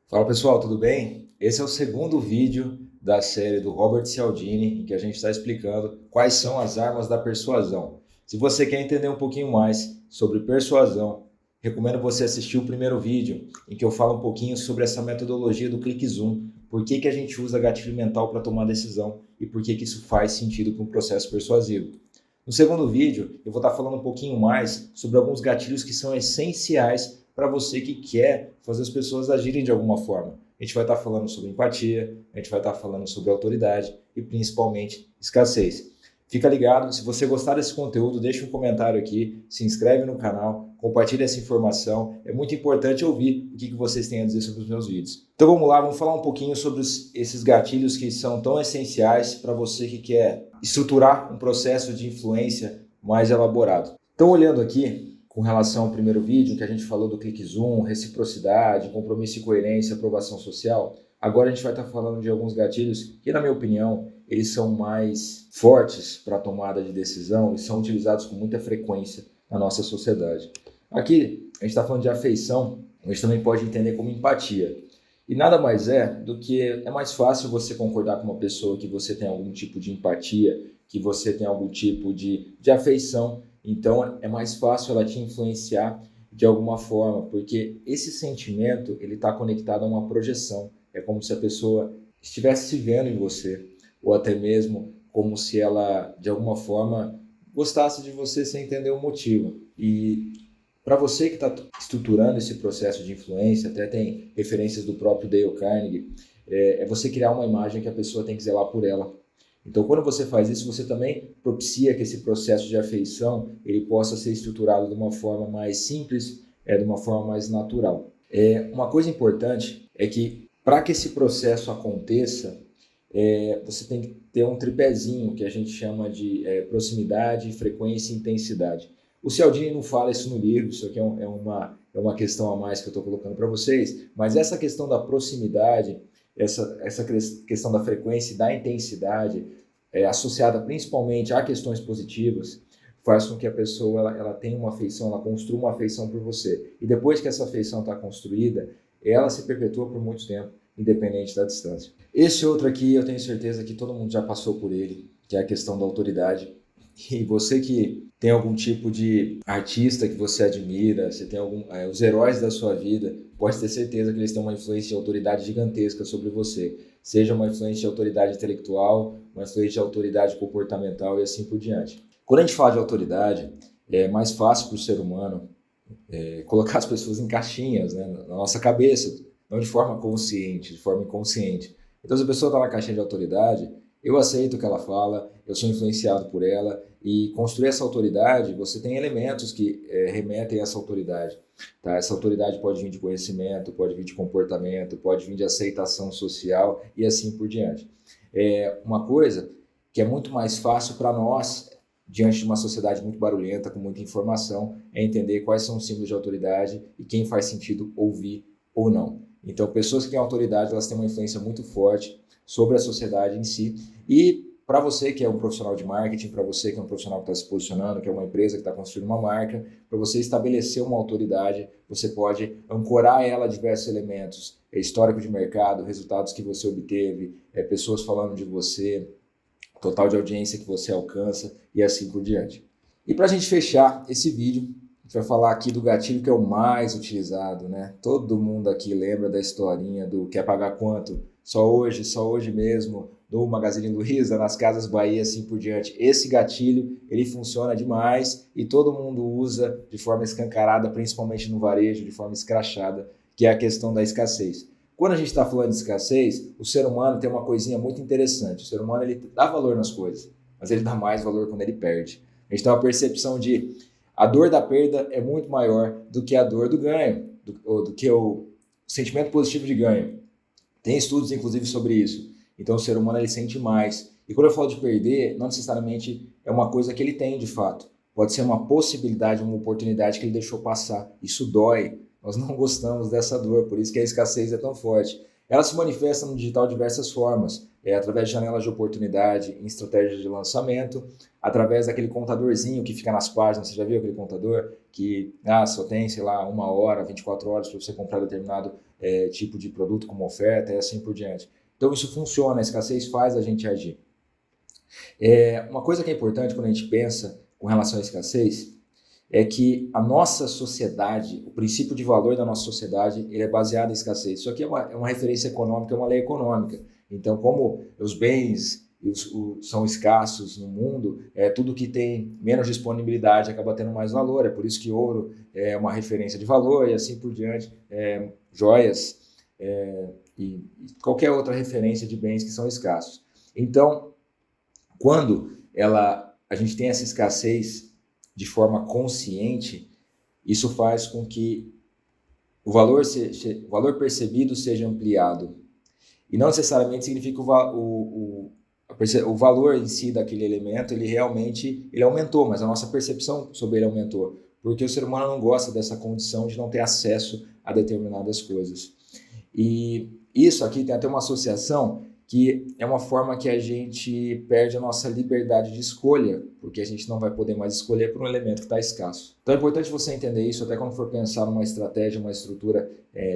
Fala pessoal, tudo bem? Esse é o segundo vídeo da série do Robert Cialdini, em que a gente está explicando quais são as armas da persuasão. Se você quer entender um pouquinho mais sobre persuasão, recomendo você assistir o primeiro vídeo, em que eu falo um pouquinho sobre essa metodologia do clique zoom, por que a gente usa gatilho mental para tomar decisão e por que isso faz sentido para um processo persuasivo. No segundo vídeo, eu vou estar falando um pouquinho mais sobre alguns gatilhos que são essenciais para você que quer fazer as pessoas agirem de alguma forma. A gente vai estar falando sobre empatia, a gente vai estar falando sobre autoridade e principalmente escassez. Fica ligado, se você gostar desse conteúdo, deixa um comentário aqui, se inscreve no canal, compartilha essa informação. É muito importante ouvir o que vocês têm a dizer sobre os meus vídeos. Então vamos lá, vamos falar um pouquinho sobre esses gatilhos que são tão essenciais para você que quer estruturar um processo de influência mais elaborado. Então olhando aqui, com relação ao primeiro vídeo, que a gente falou do clique zoom, reciprocidade, compromisso e coerência, aprovação social, agora a gente vai estar falando de alguns gatilhos que, na minha opinião, eles são mais fortes para a tomada de decisão e são utilizados com muita frequência na nossa sociedade. Aqui, a gente está falando de afeição, a gente também pode entender como empatia. E nada mais é do que é mais fácil você concordar com uma pessoa que você tem algum tipo de empatia, que você tem algum tipo de afeição. Então é mais fácil ela te influenciar de alguma forma, porque esse sentimento ele está conectado a uma projeção. É como se a pessoa estivesse se vendo em você, ou até mesmo como se ela de alguma forma gostasse de você sem entender o motivo. E para você que está estruturando esse processo de influência, até tem referências do próprio Dale Carnegie, é você criar uma imagem que a pessoa tem que zelar por ela. Então, quando você faz isso, você também propicia que esse processo de afeição ele possa ser estruturado de uma forma mais simples, de uma forma mais natural. Uma coisa importante é que, para que esse processo aconteça, você tem que ter um tripézinho que a gente chama de proximidade, frequência e intensidade. O Cialdini não fala isso no livro, isso aqui é uma questão a mais que eu estou colocando para vocês, mas essa questão da proximidade, essa questão da frequência e da intensidade, associada principalmente a questões positivas, faz com que a pessoa ela tenha uma afeição, ela construa uma afeição por você. E depois que essa afeição está construída, ela se perpetua por muito tempo, independente da distância. Esse outro aqui, eu tenho certeza que todo mundo já passou por ele, que é a questão da autoridade. E você que tem algum tipo de artista que você admira, você tem os heróis da sua vida, pode ter certeza que eles têm uma influência de autoridade gigantesca sobre você. Seja uma influência de autoridade intelectual, uma influência de autoridade comportamental e assim por diante. Quando a gente fala de autoridade, é mais fácil para o ser humano colocar as pessoas em caixinhas, né, na nossa cabeça, não de forma consciente, de forma inconsciente. Então, se a pessoa está na caixinha de autoridade, eu aceito o que ela fala, eu sou influenciado por ela, e construir essa autoridade, você tem elementos que remetem a essa autoridade. Tá? Essa autoridade pode vir de conhecimento, pode vir de comportamento, pode vir de aceitação social e assim por diante. Uma coisa que é muito mais fácil para nós, diante de uma sociedade muito barulhenta, com muita informação, é entender quais são os símbolos de autoridade e quem faz sentido ouvir ou não. Então, pessoas que têm autoridade, elas têm uma influência muito forte sobre a sociedade em si. E para você que é um profissional de marketing, para você que é um profissional que está se posicionando, que é uma empresa que está construindo uma marca, para você estabelecer uma autoridade, você pode ancorar ela a diversos elementos. Histórico de mercado, resultados que você obteve, pessoas falando de você, total de audiência que você alcança e assim por diante. E para a gente fechar esse vídeo, a gente vai falar aqui do gatilho que é o mais utilizado, né? Todo mundo aqui lembra da historinha do quer pagar quanto? Só hoje mesmo, do Magazine Luiza, nas Casas Bahia, assim por diante. Esse gatilho, ele funciona demais e todo mundo usa de forma escancarada, principalmente no varejo, de forma escrachada, que é a questão da escassez. Quando a gente está falando de escassez, o ser humano tem uma coisinha muito interessante. O ser humano ele dá valor nas coisas, mas ele dá mais valor quando ele perde. A gente tem uma percepção de a dor da perda é muito maior do que a dor do ganho, do que o sentimento positivo de ganho. Tem estudos, inclusive, sobre isso. Então, o ser humano ele sente mais. E quando eu falo de perder, não necessariamente é uma coisa que ele tem, de fato. Pode ser uma possibilidade, uma oportunidade que ele deixou passar. Isso dói. Nós não gostamos dessa dor, por isso que a escassez é tão forte. Ela se manifesta no digital de diversas formas, através de janelas de oportunidade, em estratégias de lançamento, através daquele contadorzinho que fica nas páginas. Você já viu aquele contador que só tem, sei lá, 1 hora, 24 horas para você comprar determinado tipo de produto como oferta e assim por diante. Então isso funciona, a escassez faz a gente agir. Uma coisa que é importante quando a gente pensa com relação à escassez é que a nossa sociedade, o princípio de valor da nossa sociedade, ele é baseado em escassez. Isso aqui é uma referência econômica, é uma lei econômica. Então, como os bens são escassos no mundo, tudo que tem menos disponibilidade acaba tendo mais valor. É por isso que ouro é uma referência de valor e assim por diante, joias e qualquer outra referência de bens que são escassos. Então, quando a gente tem essa escassez de forma consciente, isso faz com que o valor percebido seja ampliado. E não necessariamente significa o valor em si daquele elemento, ele aumentou, mas a nossa percepção sobre ele aumentou. Porque o ser humano não gosta dessa condição de não ter acesso a determinadas coisas. E isso aqui tem até uma associação que é uma forma que a gente perde a nossa liberdade de escolha, porque a gente não vai poder mais escolher por um elemento que está escasso. Então é importante você entender isso até quando for pensar numa estratégia, uma estrutura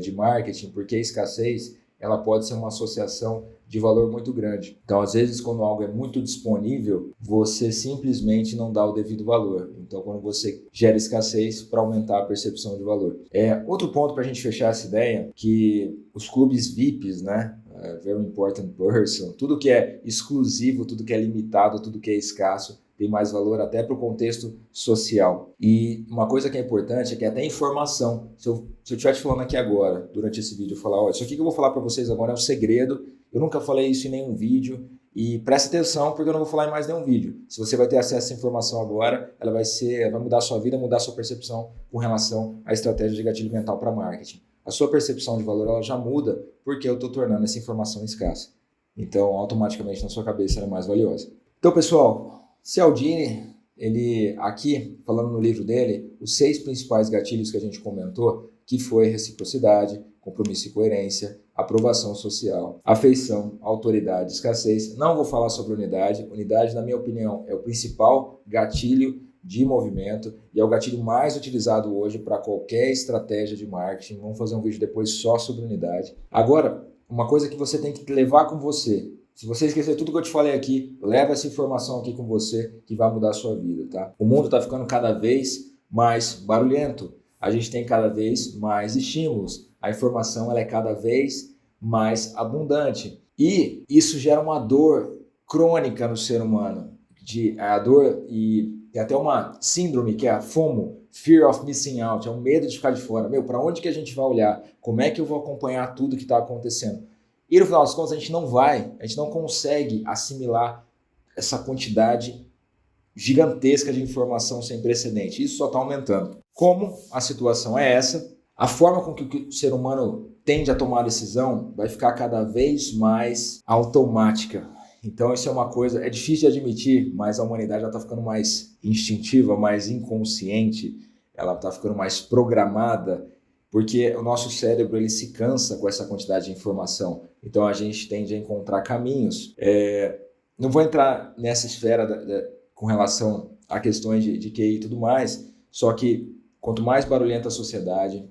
de marketing, porque a escassez ela pode ser uma associação de valor muito grande. Então, às vezes, quando algo é muito disponível, você simplesmente não dá o devido valor. Então, quando você gera escassez para aumentar a percepção de valor. Outro ponto para a gente fechar essa ideia, que os clubes VIPs, né? Very Important Person, tudo que é exclusivo, tudo que é limitado, tudo que é escasso, tem mais valor até para o contexto social. E uma coisa que é importante é que até informação, se eu estiver te falando aqui agora, durante esse vídeo, eu falar, isso aqui que eu vou falar para vocês agora é um segredo, eu nunca falei isso em nenhum vídeo, e presta atenção porque eu não vou falar em mais nenhum vídeo. Se você vai ter acesso a essa informação agora, ela vai mudar a sua vida, mudar a sua percepção com relação à estratégia de gatilho mental para marketing. A sua percepção de valor ela já muda porque eu estou tornando essa informação escassa. Então, automaticamente na sua cabeça ela é mais valiosa. Então, pessoal, Cialdini, ele aqui, falando no livro dele, os 6 principais gatilhos que a gente comentou, que foi reciprocidade, compromisso e coerência, aprovação social, afeição, autoridade, escassez. Não vou falar sobre unidade. Unidade, na minha opinião, é o principal gatilho de movimento e é o gatilho mais utilizado hoje para qualquer estratégia de marketing. Vamos fazer um vídeo depois só sobre unidade. Agora, uma coisa que você tem que levar com você. Se você esquecer tudo que eu te falei aqui, leva essa informação aqui com você que vai mudar a sua vida, tá? O mundo está ficando cada vez mais barulhento. A gente tem cada vez mais estímulos. A informação ela é cada vez mais abundante. E isso gera uma dor crônica no ser humano. A dor e tem até uma síndrome que é a FOMO, Fear of Missing Out, é o medo de ficar de fora. Para onde que a gente vai olhar? Como é que eu vou acompanhar tudo que está acontecendo? E no final das contas a gente não consegue assimilar essa quantidade gigantesca de informação sem precedente. Isso só está aumentando. Como a situação é essa, a forma com que o ser humano tende a tomar a decisão vai ficar cada vez mais automática. Então isso é uma coisa, é difícil de admitir, mas a humanidade está ficando mais instintiva, mais inconsciente, ela está ficando mais programada, porque o nosso cérebro ele se cansa com essa quantidade de informação. Então a gente tende a encontrar caminhos. Não vou entrar nessa esfera com relação a questões de QI e tudo mais, só que quanto mais barulhenta a sociedade,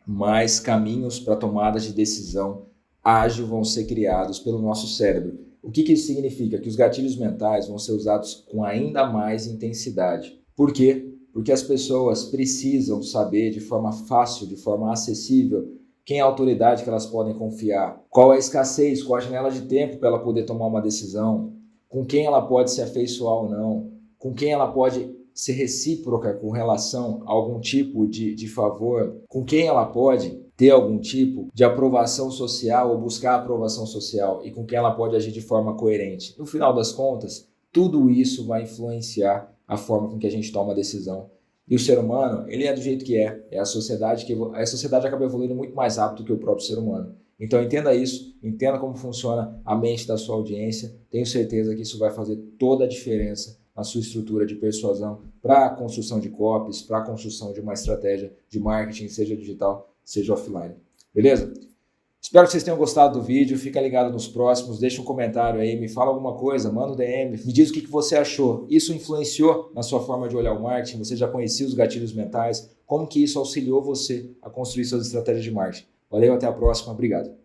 mais caminhos para tomadas de decisão ágil vão ser criados pelo nosso cérebro. O que isso significa? Que os gatilhos mentais vão ser usados com ainda mais intensidade. Por quê? Porque as pessoas precisam saber de forma fácil, de forma acessível, quem é a autoridade que elas podem confiar, qual é a escassez, qual a janela de tempo para ela poder tomar uma decisão, com quem ela pode se afeiçoar ou não, com quem ela pode ser recíproca com relação a algum tipo de favor, com quem ela pode ter algum tipo de aprovação social ou buscar aprovação social e com quem ela pode agir de forma coerente. No final das contas, tudo isso vai influenciar a forma com que a gente toma a decisão. E o ser humano, ele é do jeito que é. A sociedade acaba evoluindo muito mais rápido que o próprio ser humano. Então entenda isso, entenda como funciona a mente da sua audiência. Tenho certeza que isso vai fazer toda a diferença na sua estrutura de persuasão para a construção de copies, para a construção de uma estratégia de marketing, seja digital, seja offline. Beleza? Espero que vocês tenham gostado do vídeo, fica ligado nos próximos, deixa um comentário aí, me fala alguma coisa, manda um DM, me diz o que você achou. Isso influenciou na sua forma de olhar o marketing? Você já conhecia os gatilhos mentais? Como que isso auxiliou você a construir suas estratégias de marketing? Valeu, até a próxima. Obrigado.